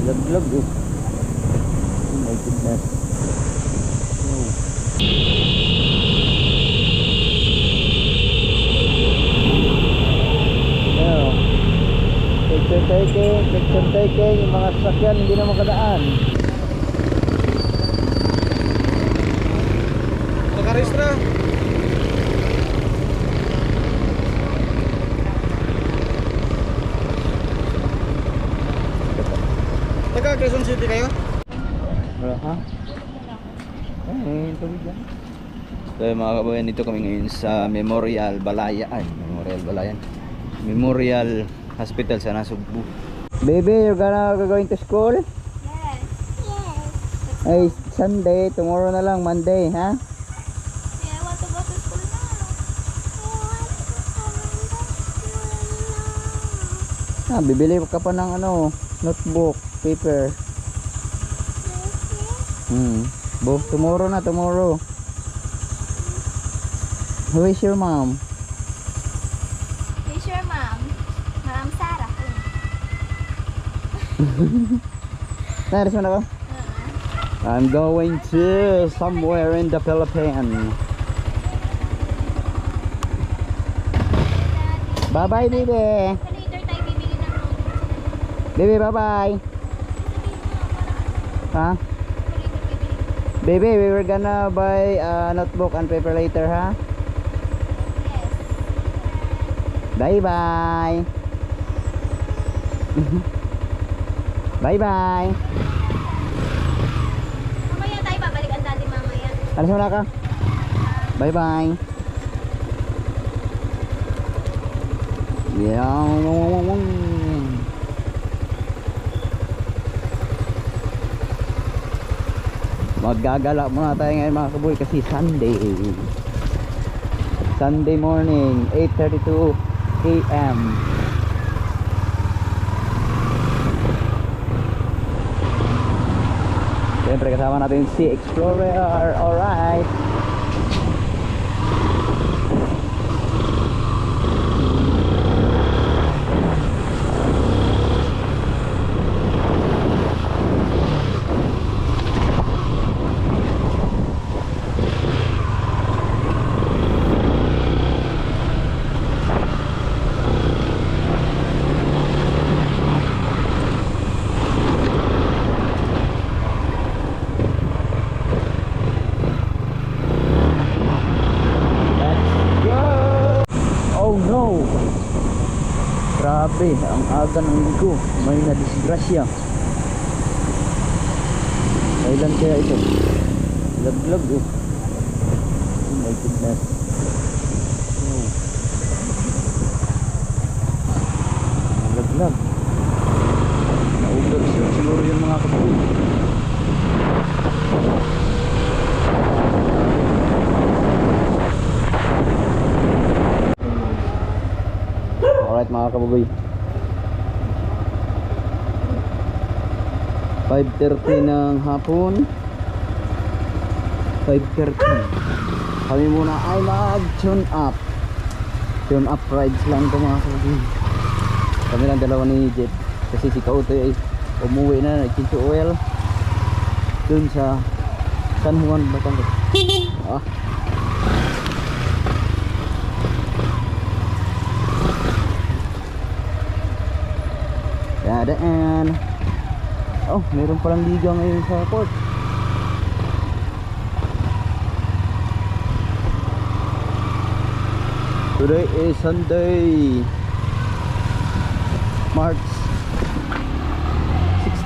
Laglag oh. Oh my goodness. Oh. Ayan. Picture taking, yung mga sasakyan hindi na makadaan. Nakaregistra. Taga Quezon City kayo? Wala ha? Tubig yan. So mga kabayan, dito kami ngayon sa Memorial Hospital sa Nasugbu. Baby, you're going to school? Yes. Yes. Ay, Sunday, tomorrow na lang, Monday, ha? Yeah, I want to go to school now. Bibili ka pa ng ano, notebook, paper. Tomorrow na, tomorrow. Who is your mom? Hey, sure, Mom. Ma'am Sarah. Naris mo na ako? I'm going to somewhere in the Philippines. Bye bye, baby. Later tayo bibili ng notes. Baby, bye bye. Ha? Baby, we were gonna buy a notebook and paper later, ha? Yes. Bye bye. Bye bye. Mamaya tayo babalikan natin mamaya. Alas mo na ka? Bye bye. Maggagala muna tayo ngayon mga kaboy kasi Sunday morning 8:32 AM. Siyempre kasama natin si Explorer. Alright. Grabe, ang aga ng linggo, may nadisgrasya. Kailan kaya ito? Laglag oh. Oh my goodness. Oh. Laglag. Naugar siguro yung mga kabuhay. Alright mga kabugoy, 5:30 ng hapon, 5:30. Kami muna ay mag-tune up rides lang ito mga kabugoy. Kami lang dalawa ni Jet kasi si Kautoy ay umuwi na, nag-change oil dun sa San Juan, Batangas. Dadaan. Oh, meron palang liga ngayon sa port. Today is Sunday, March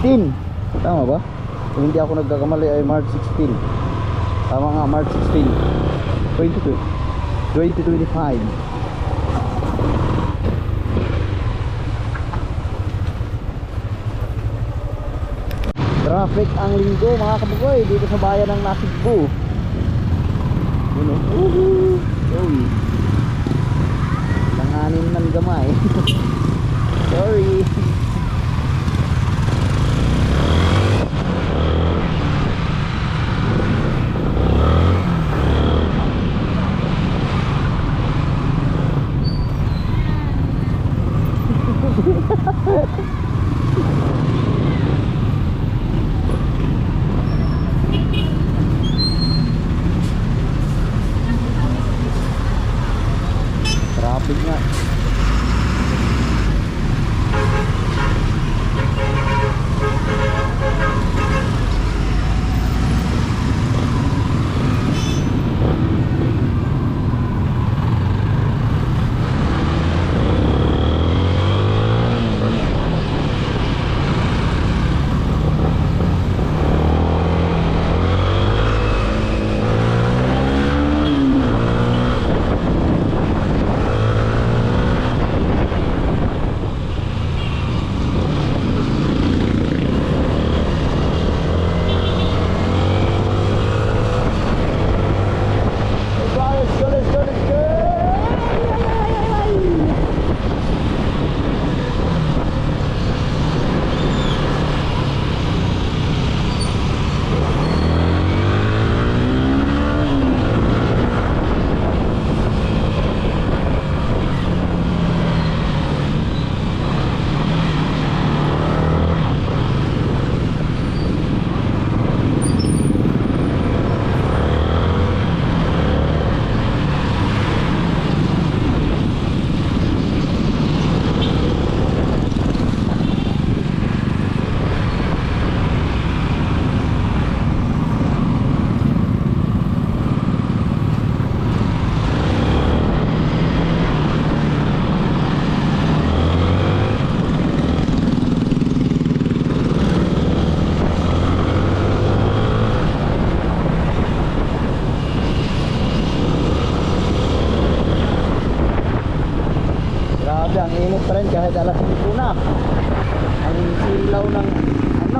16. Tama ba? Kung hindi ako nagkakamali ay March 16. Tama nga, March 16 2025. Traffic ang linggo mga kabugoy dito sa bayan ng Nasugbu. Langanin man gamay. Sorry.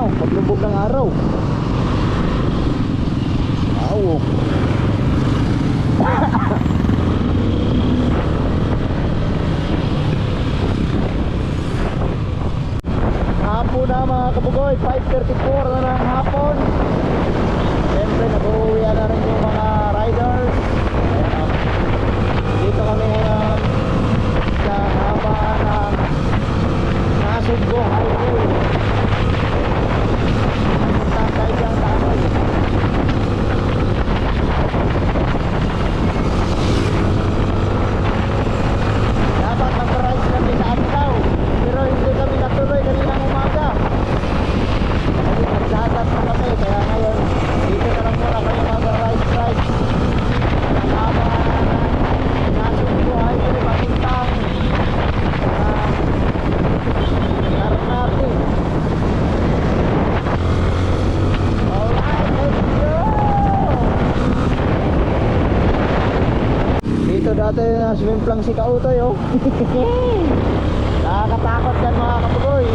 ano, paglubog ng araw. Wow. Hapon na mga kabugoy, 5:34 na ng hapon. Siyempre nag-uwi na rin yung mga riders. Ayan, dito kami ngayon sa haba ng Nasugbo Highway. Punta tayo diyang Tanoy. Dapat mag-ride kami sa Antaw, pero hindi kami natuloy kaninang umaga. Kasi nagdagat na kami, kaya ngayon dito na lang muna kami mag-ride. Ang haba ng Nasugbo Highway papuntang Karnati. Alright, let's go! Dito dati na swimplang si Kautoy, oh. Nakakatakot yan mga kapugoy.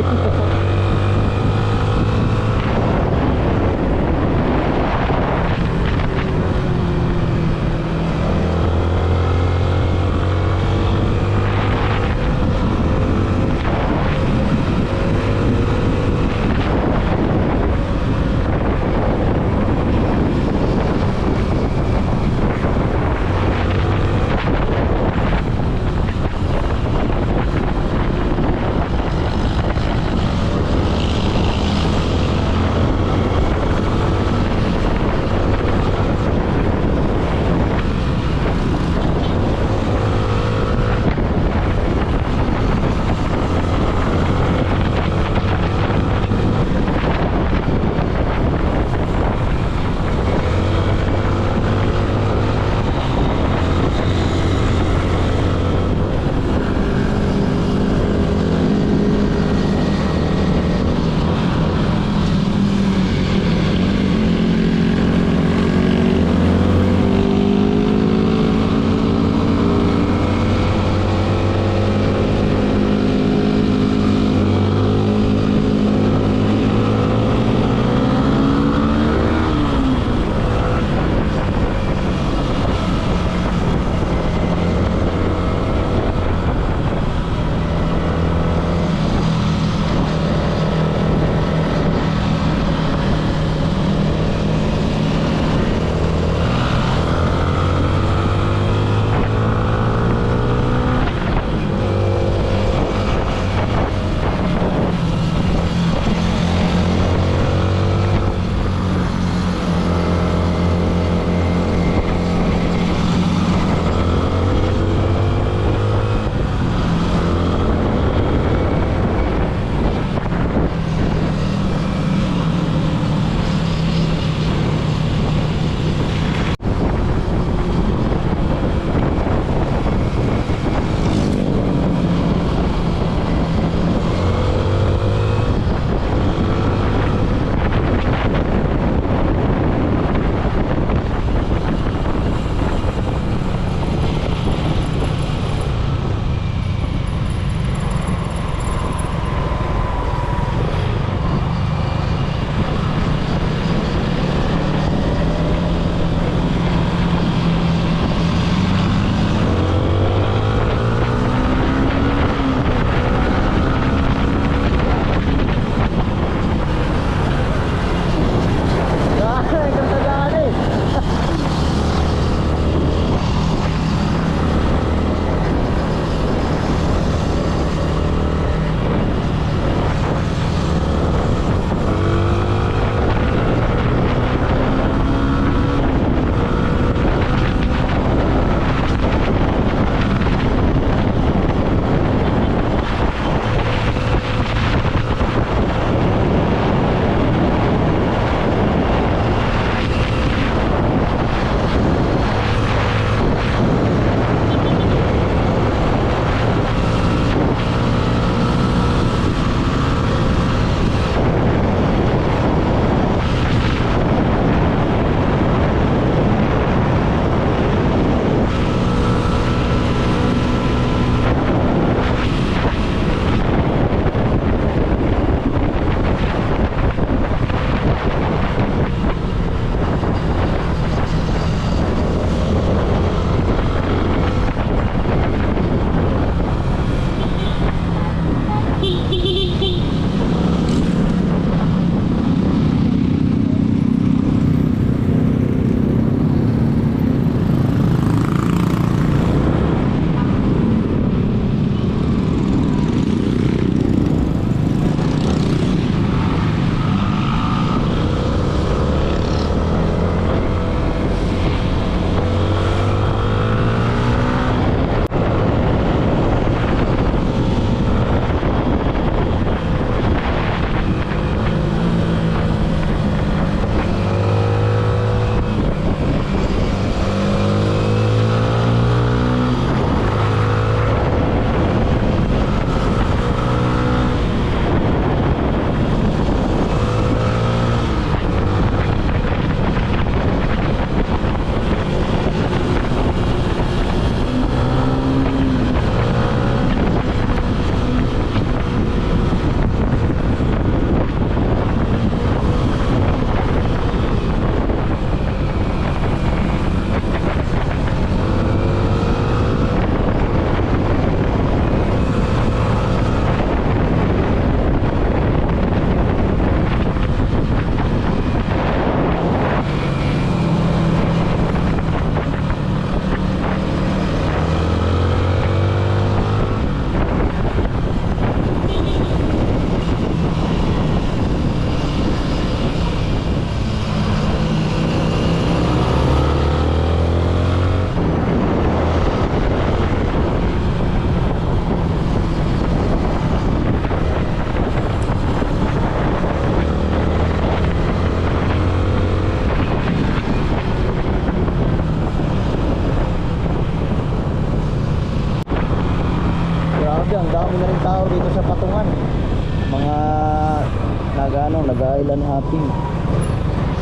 nag-island hopping.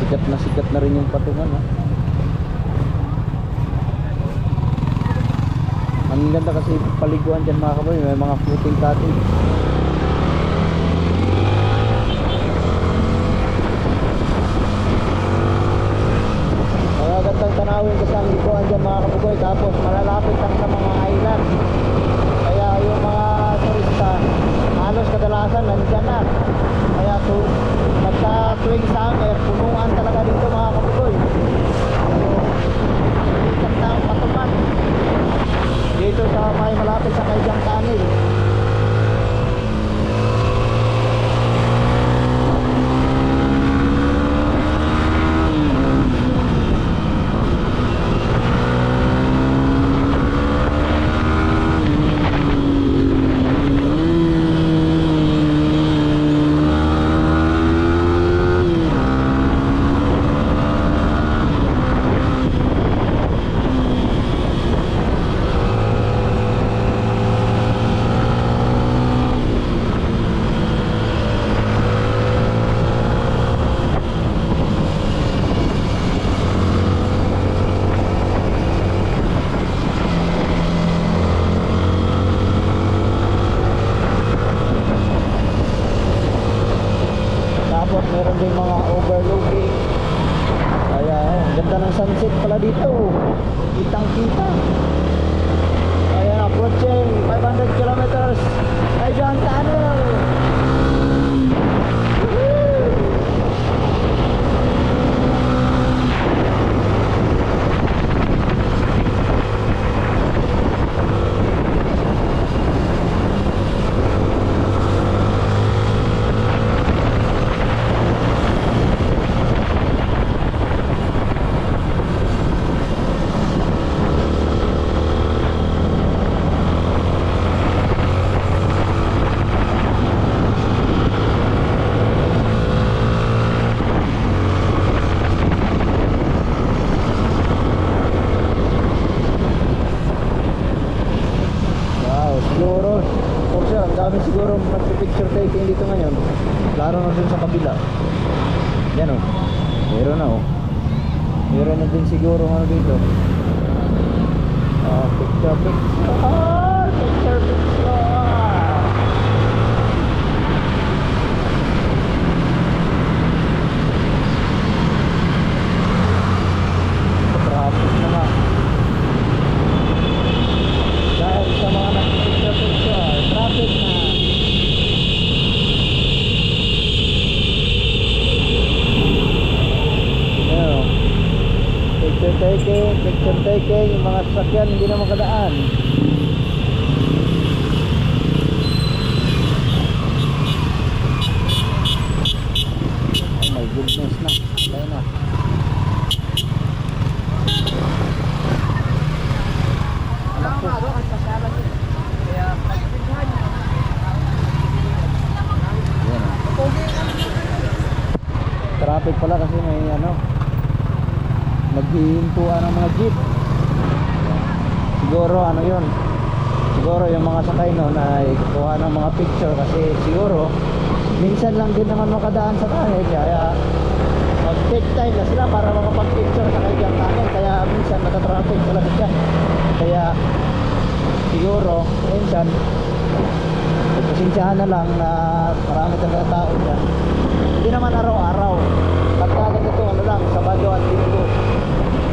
Sikat na rin yung patungan, ha? Ang ganda kasi paliguan dyan mga kaboy, may mga floating cottage. Magagandang tanawin kasi ang liguan dyan mga kaboy, tapos malalapit lang sa mga island. Kaya yung mga turista halos kadalasan nandyan na. Kaya pagka tuwing summer, punuan talaga dito mga kaboy. Sikat na ang patungan dito sa may malapit sa Kaijang Tunnel. Tapos meron din mga overlooking. Kaya ang ganda ng sunset pala dito. Kitang kita. Kaya approaching 500 kilometers Kaijang Tunnel. Siguro, for sure, ang dami siguro nagpipicture taking dito ngayon. Laro na dun sa kabila. Yan o. Meron na o. Meron na din siguro ano dito. Picture. Picture. Traffic na nga. Dahil sa mga nagpipicture, traffic na. Ayan o. Picture taking, yung mga sasakyan hindi na makadaan. Oh my goodness na. Kaya na. Traffic pala kasi may naghihintuan ng mga jeep. Siguro yun, siguro yung mga sakay noon ay kukuha ng mga picture kasi siguro minsan lang din naman makadaan sa tunnel, kaya mag take time na sila para makapag-picture sa Kaijang Tunnel, kaya minsan nata-traffic talaga siya. Kaya siguro minsan pasensyahan na lang na marami talaga tao dyan. Hindi naman araw-araw, pagka ganito lang, Sabado at Linggo,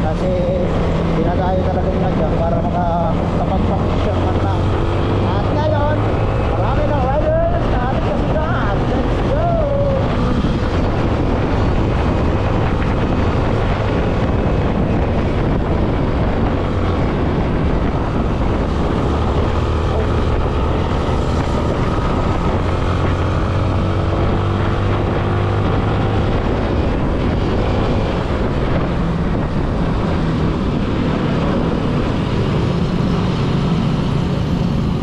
kasi dinadayo talaga nila dyan para makapag-picture man lang. At ngayon marami ng riders na ating kasundan. Let's go!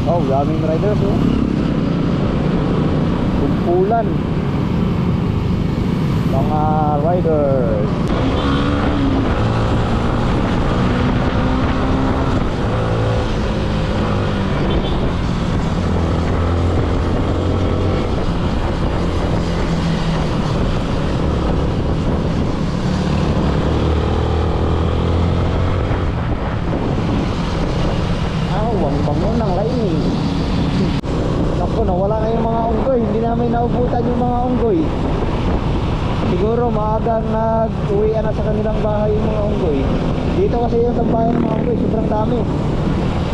Oh, daming riders oh. Kumpulan mga riders. Siguro maagang nag-uwian na sa kanilang bahay yung mga unggoy. Dito kasi yung tambayan ng mga unggoy, sobrang dami.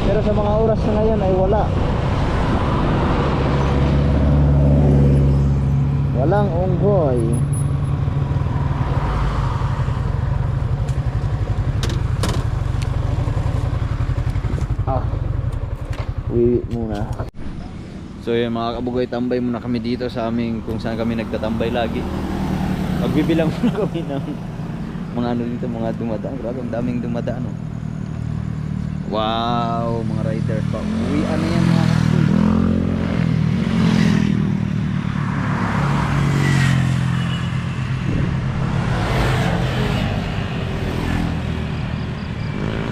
Pero sa mga oras na ngayon ay wala. Walang unggoy. Uwi muna. So yun mga kabugay, tambay muna kami dito sa aming kung saan kami nagtatambay lagi. Magbibilang muna kami ng mga ano dito, mga dumadaan. Grabe, ang daming dumadaan oh. Wow, mga riders pa. Uwi ano yan mga kabugay.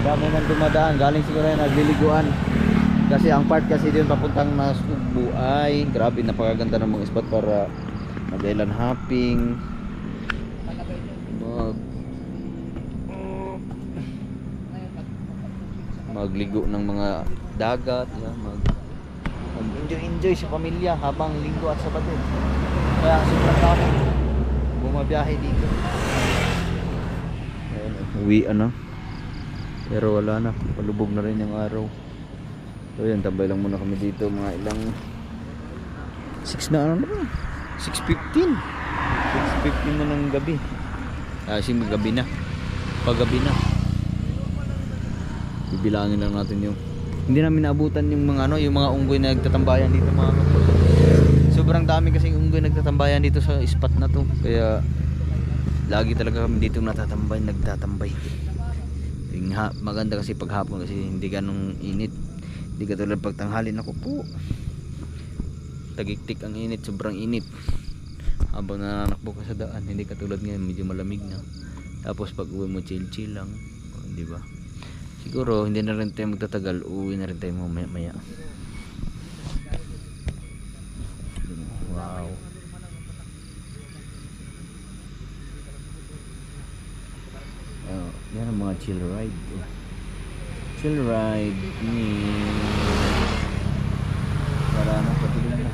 Dami nang dumadaan, galing siguro yan nagliliguan. Kasi ang part kasi din papuntang na Sugbo ay grabe, napakaganda ng mga spot para mag-island hopping, magligo ng mga dagat, mag-enjoy sa pamilya habang linggo at Sabado. Kaya sobrang dami bumabiyahe dito. Uwi ano, pero wala na, palubog na rin yung araw. So yan, tambay lang muna kami dito mga ilang 6 na ano na 6:15 na ng gabi. Gabi na, paggabi na. Bibilangin lang natin yung hindi namin naabutan yung mga ano, yung mga unggoy na nagtatambayan dito mga kapatid. Sobrang dami kasing unggoy nagtatambayan dito sa spot na to. Kaya lagi talaga kami dito nagtatambay. Maganda kasi paghapon kasi hindi ganong init. Hindi katulad pag tanghali, naku po, tagiktik ang init, sobrang init habang nananakbo ka sa daan. Hindi katulad ngayon, medyo malamig na. Tapos pag uwi mo chill lang, di ba? Siguro hindi na rin tayo magtatagal, uwi na rin tayo mamaya maya. Wow, yan ang mga chill ride. Chill ride ni para na patuloy na.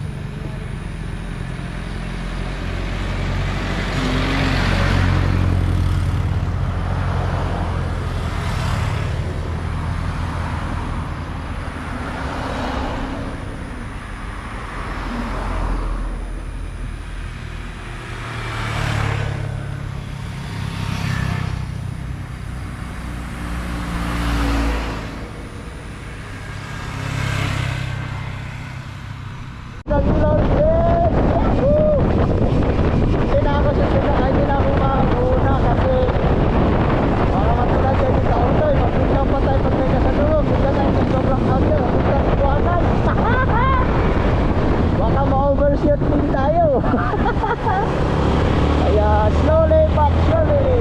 Kaya slowly but surely.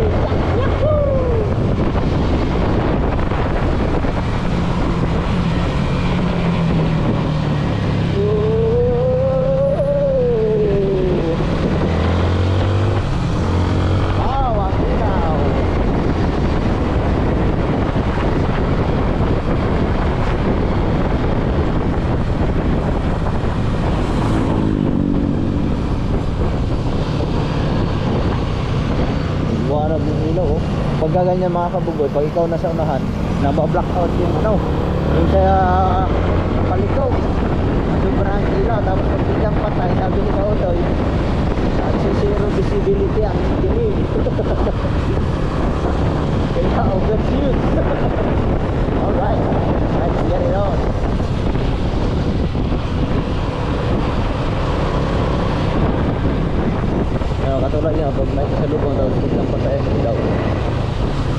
Pag gaganyan mga kabugoy, pag ikaw nasa unahan, nabablock out yung ano, yung kaya paliko, sobrang ilaw. Tapos pag biglang patay, sabi ni Kautoy, zero visibility ang dilim. Kaya overshoot. Alright, let's get it on. Katulad niya, pag may kasalubong daw, biglang patay ang ilaw,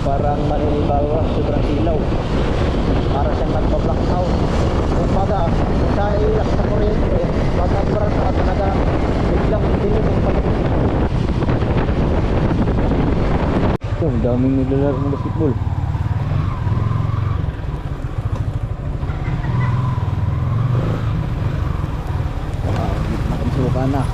parang maninibawa, sobrang ilaw, para siyang nagpa-black out. Kung baga sa ilak sa kuryente, pag nagparang sa talaga biglang dilim ang pagkakas. Ito, daming naglalaro ng basketball. Nakapasukan na.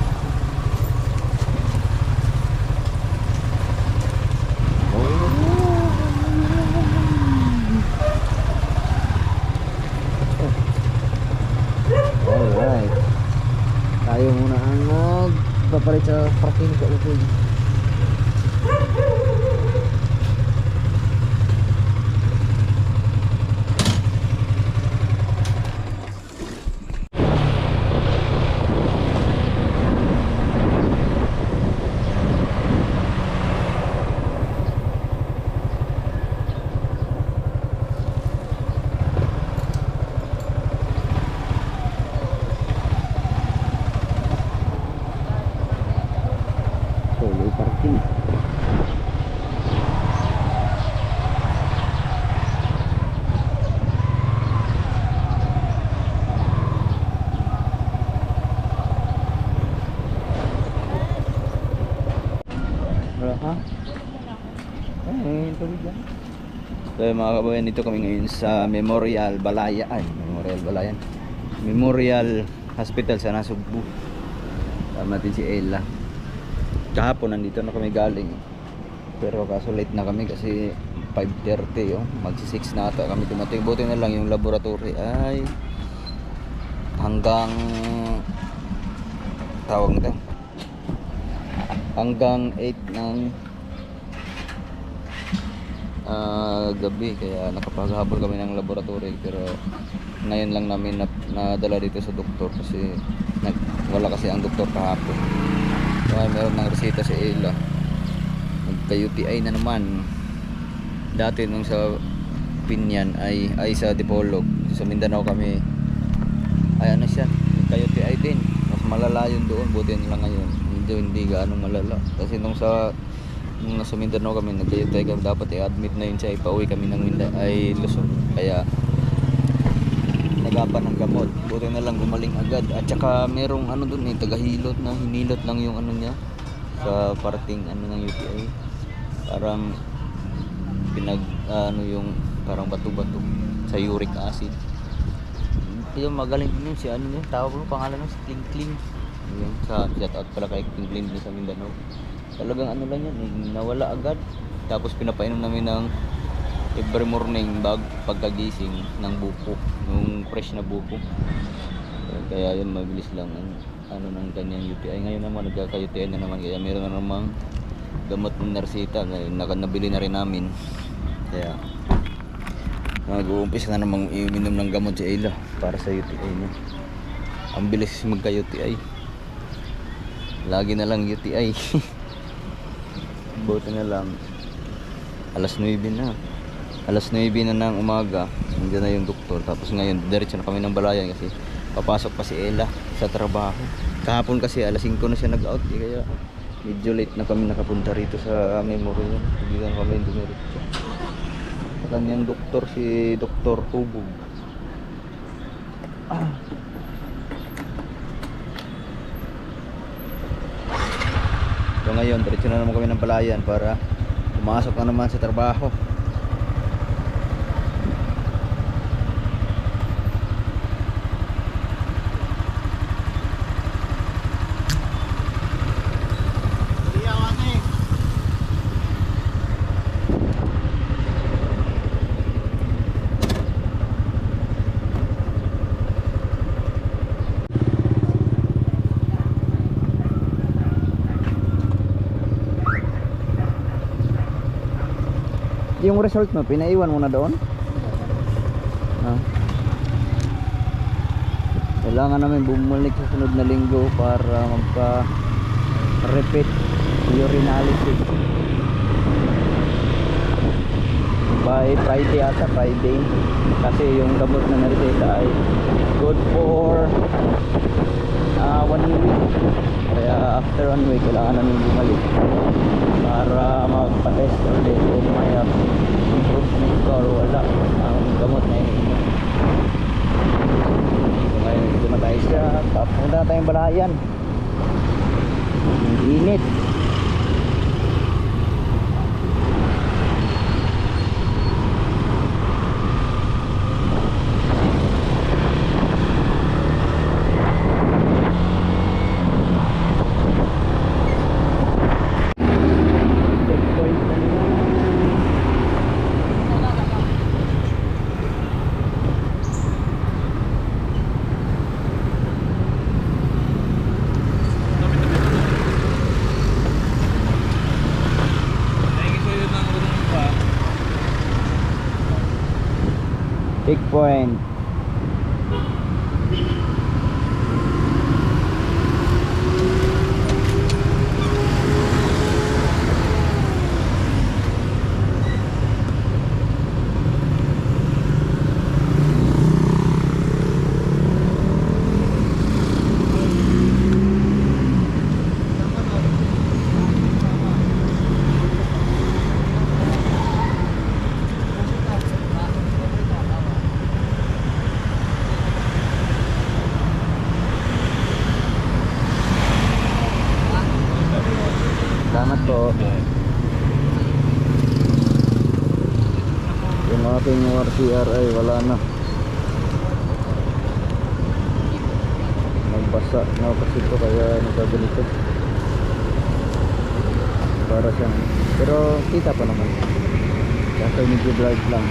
Tayo muna ang magpapalit sa parking sa Ukoy. Solo parking. Wala ha? Tubig yan. So mga kabayan, dito kami ngayon sa Memorial Balayan. Memorial Hospital sa Nasugbu. Tama natin si Ella. Kahapon nandito na kami galing. Pero kaso late na kami kasi 5:30 magsi 6 na ata kami dumating. Buti na lang yung laboratory ay hanggang tawag nito hanggang 8 ng gabi, kaya nakapaghabol kami ng laboratory. Pero ngayon lang namin nadala dito sa doktor kasi wala kasi ang doktor kahapon. Kaya meron ng reseta si Ella. Nagka-UTI na naman. Dati nung sa Pinyan ay sa Dipolog, sa Mindanao kami, ay ano siya, nagka-UTI din. Mas malala yun doon. Buti na lang ngayon hindi gaano malala. Kasi nung nasa Mindanao kami, nagka-UTI kami, dapat i-admit na yun siya, ipauwi kami ng Luzon. Kaya nagapan ng gamot. Buti na lang gumaling agad. At saka merong ano doon tagahilot na hinilot lang yung ano niya sa parting ano ng UTI. Parang yung parang bato-bato sa uric acid. Yung magaling din yun si ano niya, tawag mo pangalan ng Kling Kling. Yun, sa shout out pala kay Kling Kling sa Mindanao. Talagang ano lang yan, nawala agad. Tapos pinapainom namin ng every morning pagkagising ng buko, yung fresh na buko. Kaya yun mabilis lang ano ng kanyang UTI. Ngayon naman nagka-UTI na naman, kaya meron na namang gamot ng narsita, nabili na rin namin. Kaya mag-uumpisa na namang iinom ng gamot si Ella para sa UTI niya. Ang bilis magka-UTI, lagi na lang UTI. Buti na lang alas 9 na ng umaga, nandiyan na yung doktor. Tapos ngayon diretso na kami ng Balayan kasi papasok pa si Ella sa trabaho. Kahapon kasi alas 5 na siya nag-out, kaya medyo late na kami nakapunta rito sa Memorial. Hindi na kami dumiretso. Kanyang doktor, si Dr. Hubog. So ngayon diretso na naman kami ng Balayan para pumasok na naman sa trabaho. Yung result mo, pinaiwan mo na doon? Kailangan namin bumalik sa sunod na linggo para magpa-repeat urinalysis. By Friday ata, Friday. Kasi yung gamot na nareseta ay good for 1 week. Kaya after 1 week, kailangan namin bumalik para magpa-test ulit kung may improvement ka o wala ang gamot na iniinom. So ngayon dito na tayo siya, papunta na tayong Balayan. Init. Checkpoint. Salamat po. Yung aking RCR ay wala na. Nagbasa kasi ito kaya nagkaganito. Para siyang, pero kita pa naman. Kasi medyo bright lang.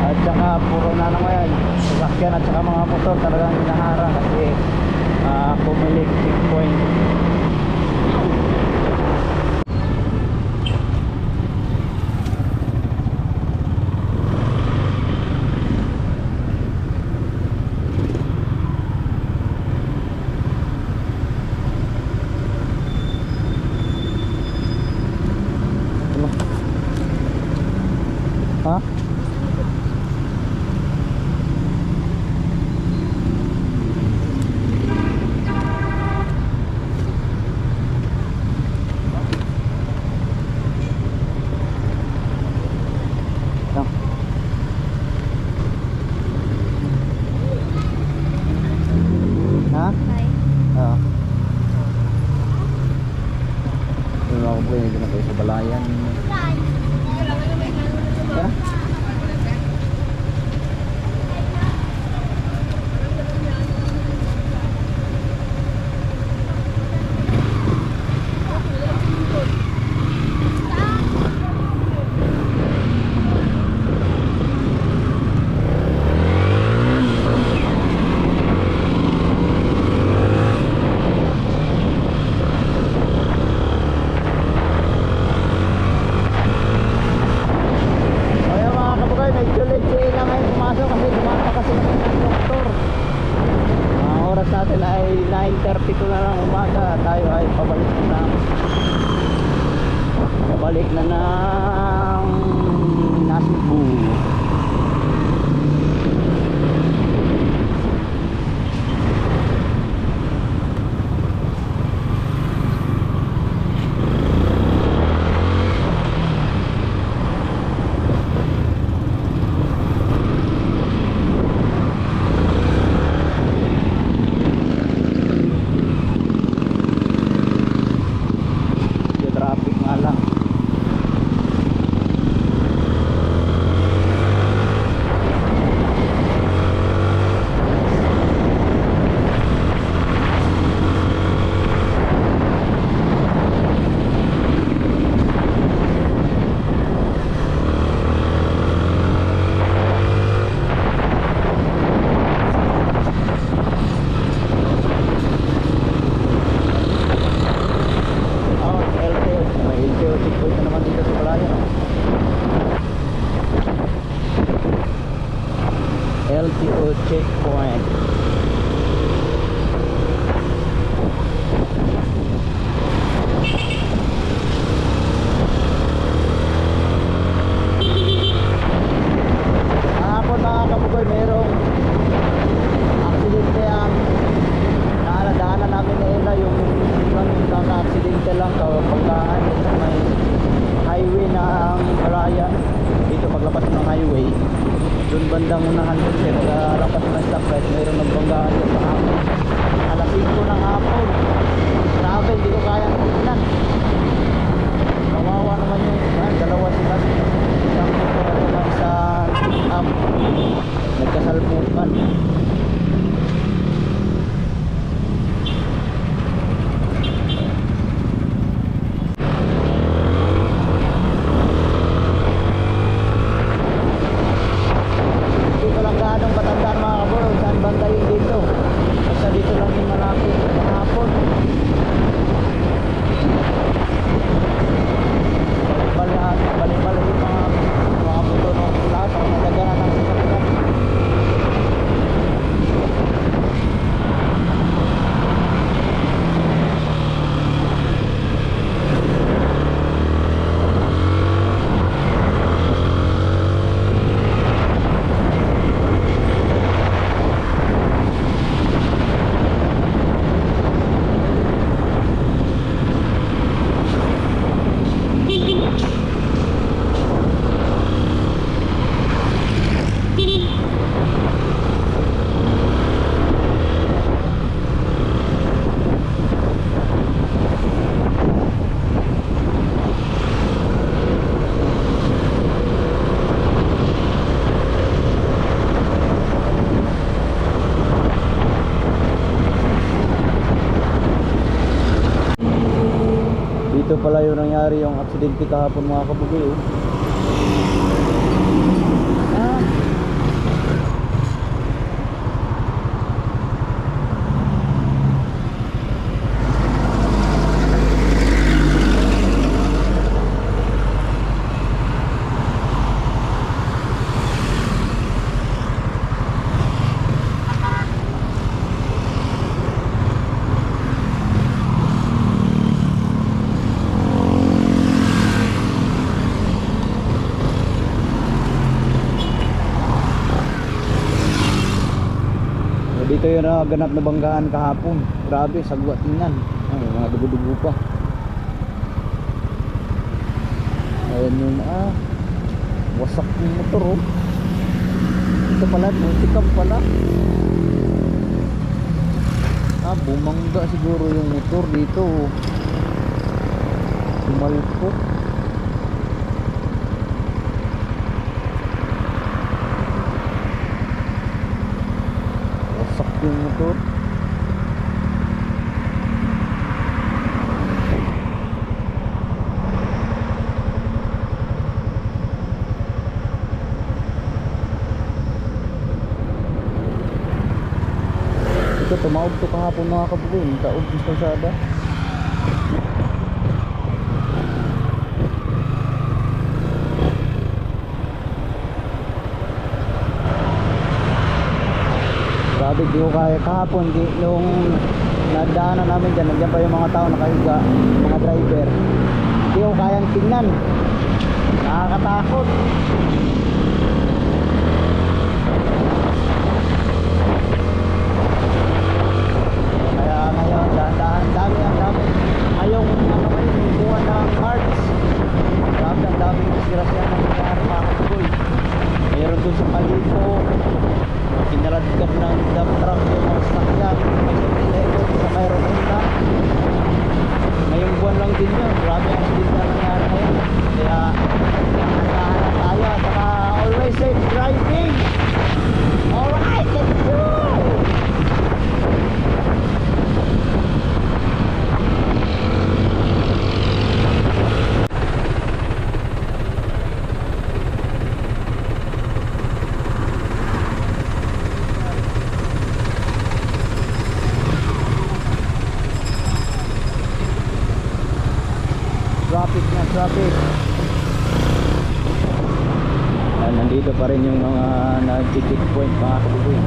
At saka puro na naman yan sasakyan at saka mga motor talagang hinaharang kasi pumilik checkpoint. Ha? Ha? Hi. Oo. Yung ako po yung ginagawa sa balayan. Ha? Natin ay 9:32 na ng umaga. Tayo ay pabalik na ng Nasugbu. LTO checkpoint. Kahapon mga kabugoy, merong aksidente ang naladaanan namin na ila yung kaka-aksidente lang pagkaan sa may highway na ang Malayan. Dito paglabas ng highway, doon bandang unahan doon siya nagalapas ng stoplight, mayroong nagbanggaan doon sa hapon. Alas 5 ng hapon. Grabe, hindi ko kayang tignan. Kawawa naman yung dalawa sila. Isang motor at isang nagkasalpukan. nangyari yung aksidente kahapon mga kabugoy. Oh. Ah. Dito yung naganap na banggaan kahapon. Grabe, sagwa tingnan. Ay, mga dugo-dugo pa. Ayan yun, wasak yung motor, oh. Ito pala, multicam pala. Bumangga siguro yung motor dito, oh. Sumalpot. Wasak yung motor. Ito, tumawag to kahapon mga kabugoy. Taog yung kalsada. Grabe, di ko kaya kahapon. Nung nadaanan namin dyan, nandiyan pa yung mga tao nakahiga, mga driver. Di ko kayang tingnan. Nakakatakot. Kaya ngayon, dahan-dahan, ang dami. Ngayong buwan ng March. Grabe, ang daming disgrasya na nangyari mga kabugoy. Mayroon dun sa Kalipo, kinaradkap ng dump truck yung mga sakyan, sa mayroon na. Ngayong buwan lang din yun. Grabe ang speed na nangyari ngayon. Kaya handa-handa tayo at saka always safe driving. Alright, let's go! Traffic. Nandito pa rin yung mga nag-checkpoint mga kabugoy.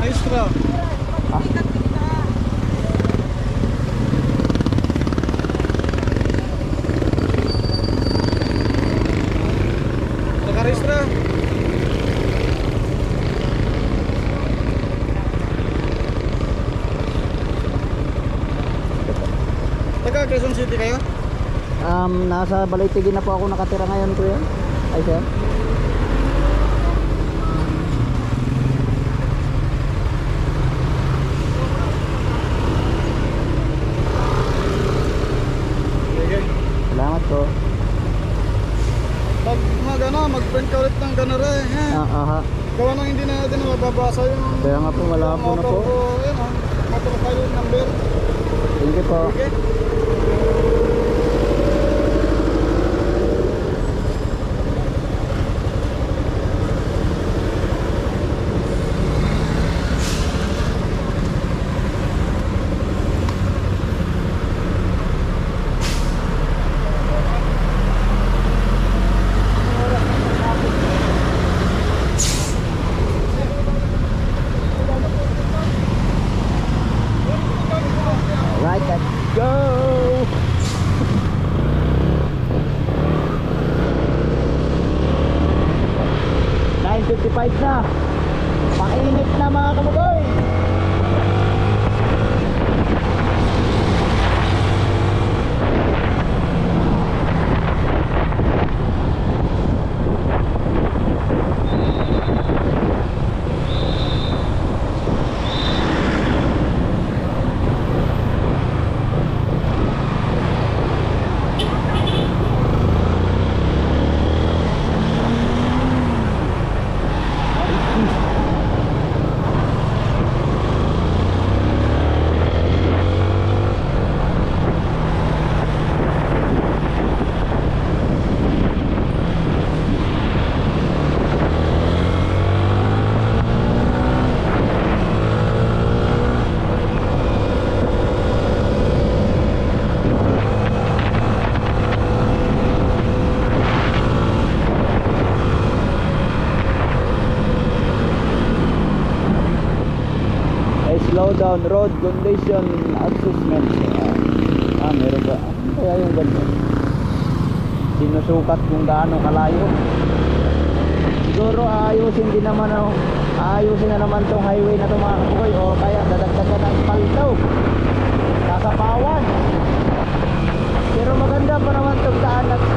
Maestro. Nakarehistro. Taga Quezon City kayo? Nasa Balay-Tigi na po ako nakatira ngayon, kuya. Ay, sir. Salamat po. Mag-print ka ulit ng ganara eh. Aha. Gawa nang hindi na natin mababasa yung Kaya nga po, wala po na po. Ayan ha, motor file number. Thank you po. Okay. Alright, let's go! 9:55 na. Painit na mga kamugoy. down, road condition assessment. Meron ba? Ano kaya yung ganyan? Sinusukat kung gaano kalayo. Siguro ayusin din naman ayusin na naman tong highway na to mga kabukoy, o kaya dadagdagan ng paldaw, kasapawan. Pero maganda pa naman tong daan na to.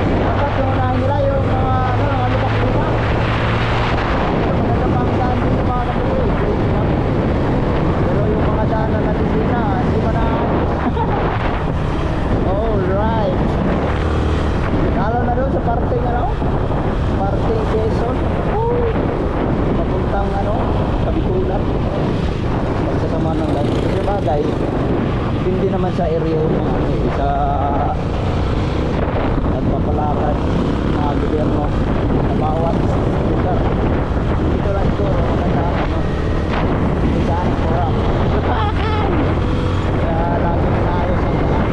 Dapat yung unahin nila yung mga lubak-lubak. Maganda pa ang daan din mga kabukoy. Pero yung mga daan na natisina, hindi pa naayos. Alright. Lalo na doon sa parting parting Quezon. Papuntang Kabikulan. Magsasama ng daan. Kasi bagay, depende naman sa area yung mga sa nagpapalakad mga gobyerno sa bawat lugar. Dito lang ito, maganda design forum. Kaya lagi naayos ang daan.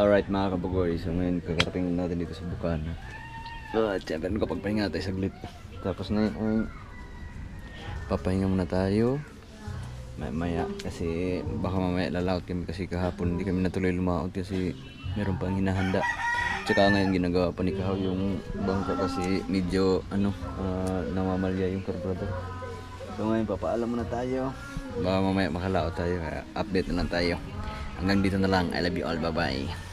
Alright mga kabugoy, so ngayon kakarating natin dito sa Bukana. At syempre nakapagpahinga tayo saglit. Tapos ngayon papahinga muna tayo maya kasi baka mamaya lalaot kami kasi kahapon hindi kami natuloy lumaot kasi meron pang hinahanda. Tsaka ngayon ginagawa pa ni Kahaw yung bangka kasi medyo namamalya yung carburetor. So ngayon papaalam muna tayo, baka mamaya makalaot tayo, kaya update na lang tayo. Hanggang dito na lang. I love you all, bye bye.